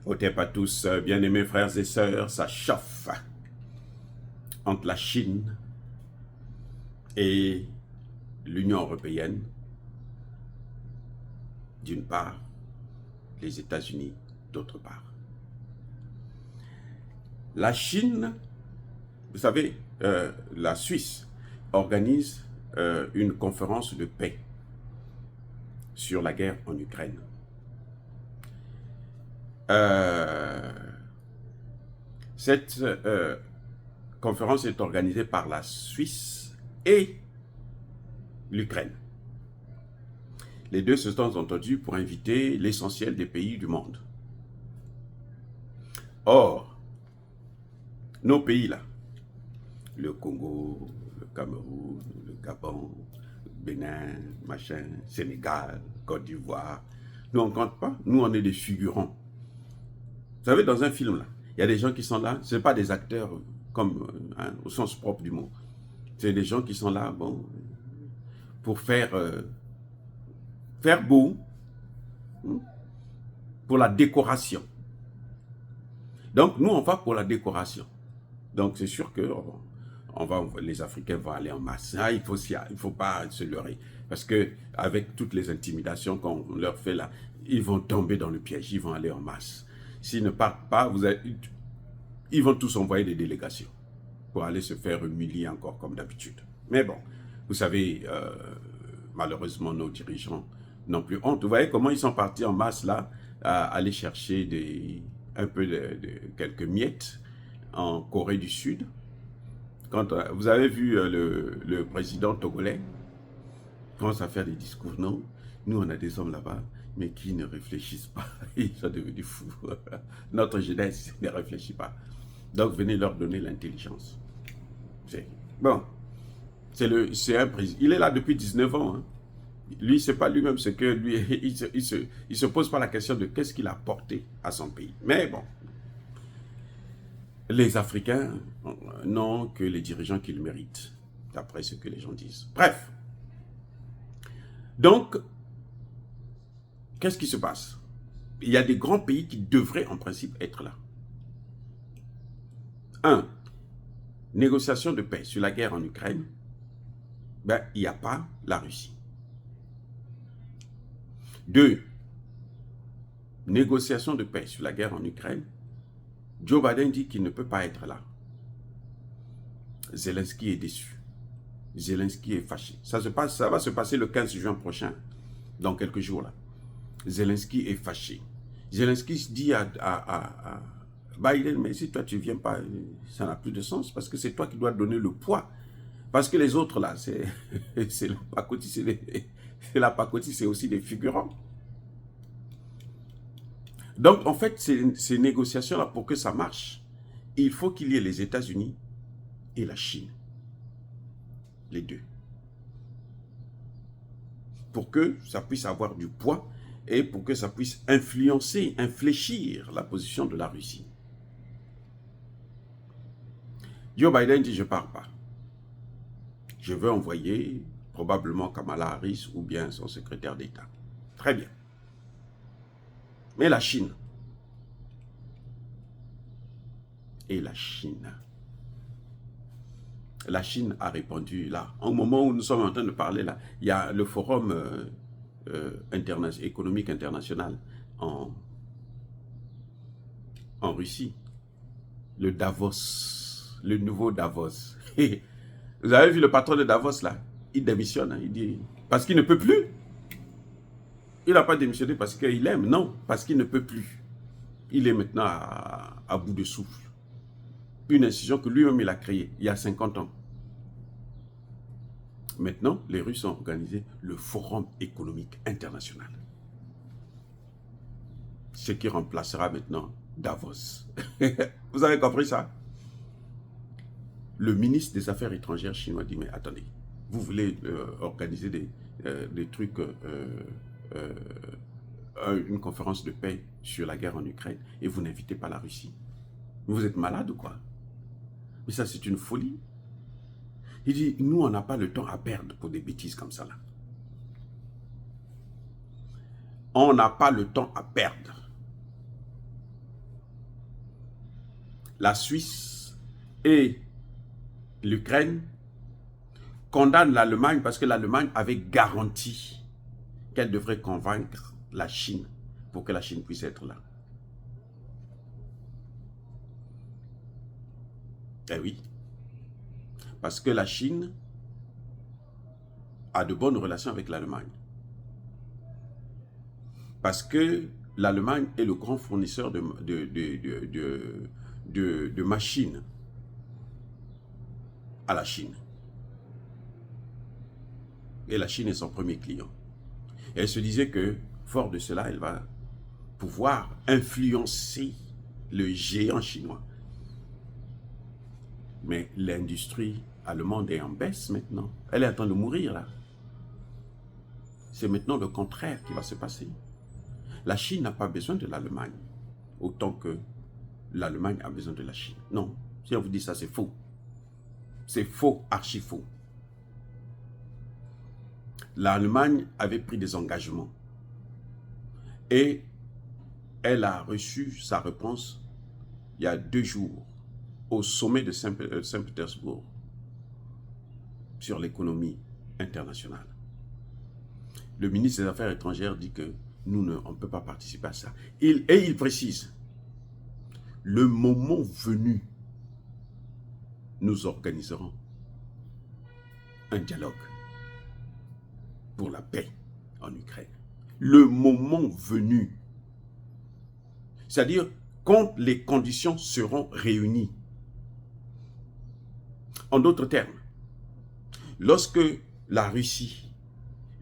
Au TEP à tous, bien-aimés frères et sœurs, ça chauffe entre la Chine et l'Union européenne, d'une part, les États-Unis, d'autre part. La Chine, vous savez, la Suisse organise une conférence de paix sur la guerre en Ukraine. Cette conférence est organisée par la Suisse et l'Ukraine. Les deux se sont entendus pour inviter l'essentiel des pays du monde. Or, nos pays là, le Congo, le Cameroun, le Gabon, le Bénin, machin, Sénégal, Côte d'Ivoire, nous on ne compte pas, nous on est des figurants. Vous savez, dans un film là, il y a des gens qui sont là, ce n'est pas des acteurs comme au sens propre du mot. C'est des gens qui sont là, bon, pour faire beau, pour la décoration. Donc nous on va pour la décoration. Donc c'est sûr que les Africains vont aller en masse. Ah, il faut pas se leurrer. Parce que avec toutes les intimidations qu'on leur fait là, ils vont tomber dans le piège, ils vont aller en masse. S'ils ne partent pas, ils vont tous envoyer des délégations pour aller se faire humilier encore comme d'habitude. Mais bon, vous savez, malheureusement, nos dirigeants n'ont plus honte. Vous voyez comment ils sont partis en masse là, à aller chercher un peu quelques miettes en Corée du Sud. Quand vous avez vu le président togolais commence à faire des discours, non, nous on a des hommes là-bas, mais qui ne réfléchissent pas, ils sont devenus fous. Notre jeunesse ne réfléchit pas. Donc venez leur donner l'intelligence. Bon, c'est un président. Il est là depuis 19 ans. Hein. Lui, c'est pas lui-même ce que lui, il se pose pas la question de qu'est-ce qu'il a apporté à son pays. Mais bon, les Africains n'ont que les dirigeants qu'ils méritent, d'après ce que les gens disent. Bref. Donc, qu'est-ce qui se passe? Il y a des grands pays qui devraient en principe être là. 1. Négociation de paix sur la guerre en Ukraine. Ben, il n'y a pas la Russie. 2. Négociation de paix sur la guerre en Ukraine. Joe Biden dit qu'il ne peut pas être là. Zelensky est déçu. Zelensky est fâché. Ça va se passer le 15 juin prochain, dans quelques jours là. Zelensky est fâché. Zelensky dit à Biden, mais si toi tu ne viens pas, ça n'a plus de sens, parce que c'est toi qui dois donner le poids. Parce que les autres là, c'est la pacotille, c'est aussi des figurants. Donc en fait, ces négociations-là, pour que ça marche, il faut qu'il y ait les États-Unis et la Chine. Les deux. Pour que ça puisse avoir du poids et pour que ça puisse influencer, infléchir la position de la Russie. Joe Biden dit, je ne pars pas. Je veux envoyer probablement Kamala Harris ou bien son secrétaire d'État. Très bien. Mais la Chine. Et la Chine. La Chine a répondu là. Au moment où nous sommes en train de parler là, il y a le forum économique international en Russie. Le Davos. Le nouveau Davos. Vous avez vu le patron de Davos là? Il démissionne. Hein, il dit, parce qu'il ne peut plus. Il n'a pas démissionné parce qu'il aime. Non, parce qu'il ne peut plus. Il est maintenant à bout de souffle. Une institution que lui-même il a créée il y a 50 ans. Maintenant, les Russes ont organisé le Forum économique international. Ce qui remplacera maintenant Davos. Vous avez compris ça? Le ministre des Affaires étrangères chinois dit, mais attendez, vous voulez organiser des trucs, une conférence de paix sur la guerre en Ukraine et vous n'invitez pas la Russie. Vous êtes malade ou quoi? Mais ça, c'est une folie. Il dit, nous, on n'a pas le temps à perdre pour des bêtises comme ça là. On n'a pas le temps à perdre. la Suisse et l'Ukraine condamnent l'Allemagne parce que l'Allemagne avait garanti qu'elle devrait convaincre la Chine pour que la Chine puisse être là. Eh oui, parce que la Chine a de bonnes relations avec l'Allemagne. Parce que l'Allemagne est le grand fournisseur de machines à la Chine. Et la Chine est son premier client. Et elle se disait que, fort de cela, elle va pouvoir influencer le géant chinois. Mais l'industrie allemande est en baisse maintenant. Elle est en train de mourir là. C'est maintenant le contraire qui va se passer. La Chine n'a pas besoin de l'Allemagne, autant que l'Allemagne a besoin de la Chine. Non, si on vous dit ça, c'est faux. C'est faux, archi faux. L'Allemagne avait pris des engagements et elle a reçu sa réponse il y a 2 jours au sommet de Saint-Pétersbourg sur l'économie internationale. Le ministre des Affaires étrangères dit que on ne peut pas participer à ça. Et il précise, le moment venu, nous organiserons un dialogue pour la paix en Ukraine. Le moment venu. C'est-à-dire quand les conditions seront réunies. En d'autres termes, lorsque la Russie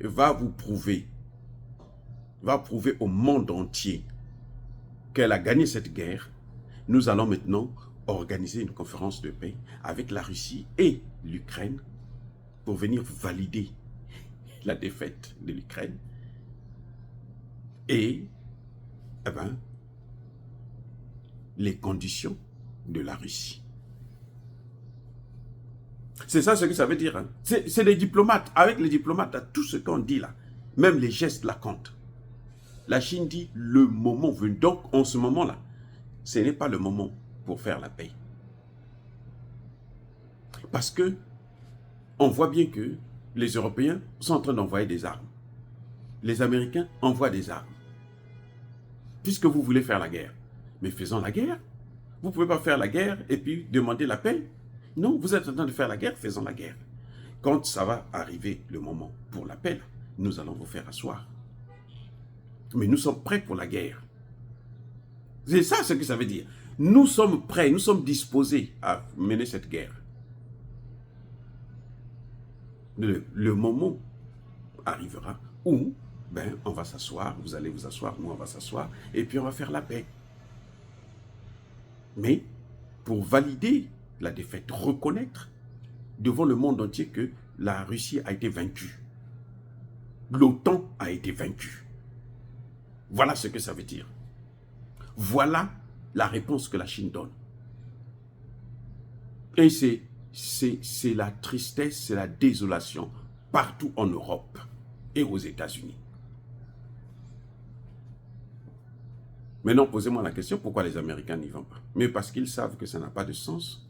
va prouver au monde entier qu'elle a gagné cette guerre, nous allons maintenant organiser une conférence de paix avec la Russie et l'Ukraine pour venir valider la défaite de l'Ukraine et les conditions de la Russie. C'est ça ce que ça veut dire. Hein. C'est les diplomates. Avec les diplomates, tout ce qu'on dit là, même les gestes la comptent. La Chine dit le moment venu. Donc, en ce moment-là, ce n'est pas le moment pour faire la paix. Parce que on voit bien que les Européens sont en train d'envoyer des armes. Les Américains envoient des armes. Puisque vous voulez faire la guerre. Mais faisons la guerre. Vous ne pouvez pas faire la guerre et puis demander la paix. Non, vous êtes en train de faire la guerre, faisons la guerre. Quand ça va arriver le moment pour la paix, nous allons vous faire asseoir. Mais nous sommes prêts pour la guerre. C'est ça ce que ça veut dire. Nous sommes prêts, nous sommes disposés à mener cette guerre. Le moment arrivera où on va s'asseoir, vous allez vous asseoir, nous on va s'asseoir, et puis on va faire la paix. Mais pour valider la défaite, reconnaître devant le monde entier que la Russie a été vaincue. L'OTAN a été vaincue. Voilà ce que ça veut dire. Voilà la réponse que la Chine donne. Et c'est la tristesse, c'est la désolation partout en Europe et aux États-Unis. Maintenant, posez-moi la question, pourquoi les Américains n'y vont pas? Mais parce qu'ils savent que ça n'a pas de sens.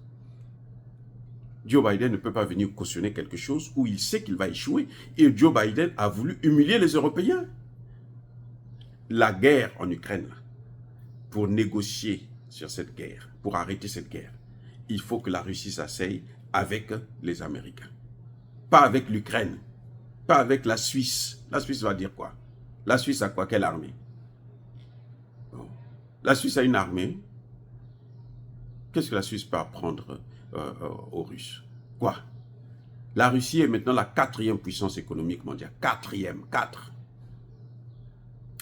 Joe Biden ne peut pas venir cautionner quelque chose où il sait qu'il va échouer. Et Joe Biden a voulu humilier les Européens. La guerre en Ukraine, pour négocier sur cette guerre, pour arrêter cette guerre, il faut que la Russie s'asseye avec les Américains. Pas avec l'Ukraine, pas avec la Suisse. La Suisse va dire quoi? La Suisse a quoi? Quelle armée? La Suisse a une armée. Qu'est-ce que la Suisse peut apprendre aux Russes? Quoi? La Russie est maintenant la 4e puissance économique mondiale. 4e, 4.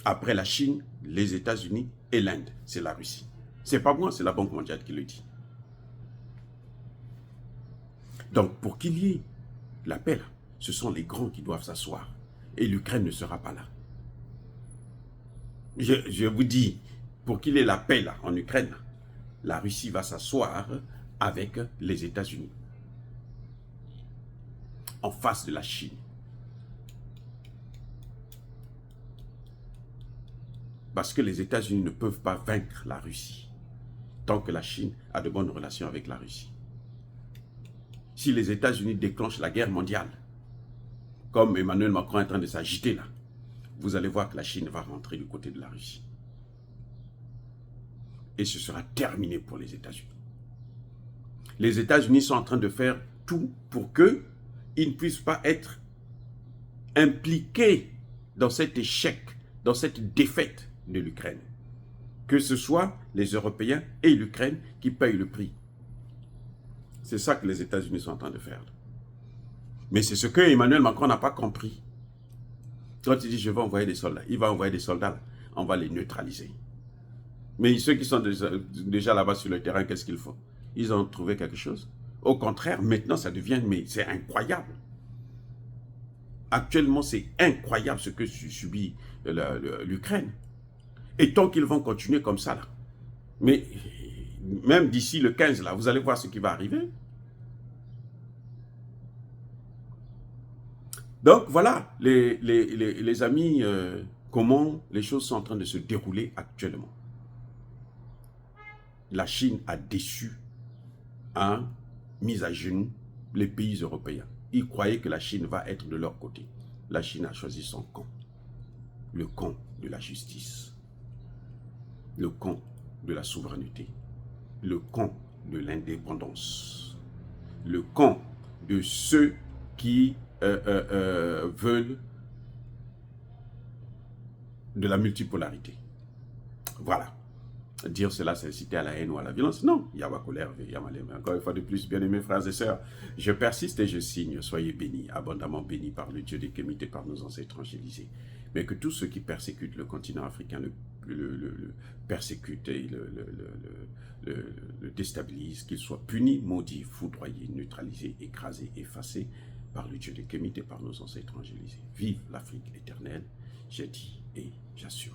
Après la Chine, les États-Unis et l'Inde, c'est la Russie. C'est pas moi, c'est la Banque mondiale qui le dit. Donc, pour qu'il y ait la paix, ce sont les grands qui doivent s'asseoir. Et l'Ukraine ne sera pas là. Je vous dis, pour qu'il y ait la paix là, en Ukraine, la Russie va s'asseoir avec les États-Unis, en face de la Chine. Parce que les États-Unis ne peuvent pas vaincre la Russie. tant que la Chine a de bonnes relations avec la Russie. Si les États-Unis déclenchent la guerre mondiale, comme Emmanuel Macron est en train de s'agiter là, vous allez voir que la Chine va rentrer du côté de la Russie. Et ce sera terminé pour les États-Unis. Les États-Unis sont en train de faire tout pour qu'ils ne puissent pas être impliqués dans cet échec, dans cette défaite de l'Ukraine. Que ce soit les Européens et l'Ukraine qui payent le prix. C'est ça que les États-Unis sont en train de faire. Mais c'est ce que Emmanuel Macron n'a pas compris. Quand il dit je vais envoyer des soldats, il va envoyer des soldats, là, on va les neutraliser. Mais ceux qui sont déjà là-bas sur le terrain, qu'est-ce qu'ils font? Ils ont trouvé quelque chose. Au contraire, maintenant ça devient, mais c'est incroyable. Actuellement, c'est incroyable ce que subit l'Ukraine. Et tant qu'ils vont continuer comme ça, là, mais même d'ici le 15, là, vous allez voir ce qui va arriver. Donc voilà, les amis, comment les choses sont en train de se dérouler actuellement. La Chine a déçu, a mis à genoux les pays européens. Ils croyaient que la Chine va être de leur côté. La Chine a choisi son camp. Le camp de la justice. Le camp de la souveraineté. Le camp de l'indépendance. Le camp de ceux qui veulent de la multipolarité. Voilà. Dire cela, c'est inciter à la haine ou à la violence. Non, il y a ma colère, il y a ma lèvre. Encore une fois de plus, bien aimés frères et sœurs, je persiste et je signe. Soyez bénis, abondamment bénis par le Dieu des Kémites et par nos ancêtres angélisés. Mais que tous ceux qui persécutent le continent africain le persécutent et le déstabilisent, qu'ils soient punis, maudits, foudroyés, neutralisés, écrasés, effacés par le Dieu des Kémites et par nos ancêtres angélisés. Vive l'Afrique éternelle, j'ai dit et j'assure.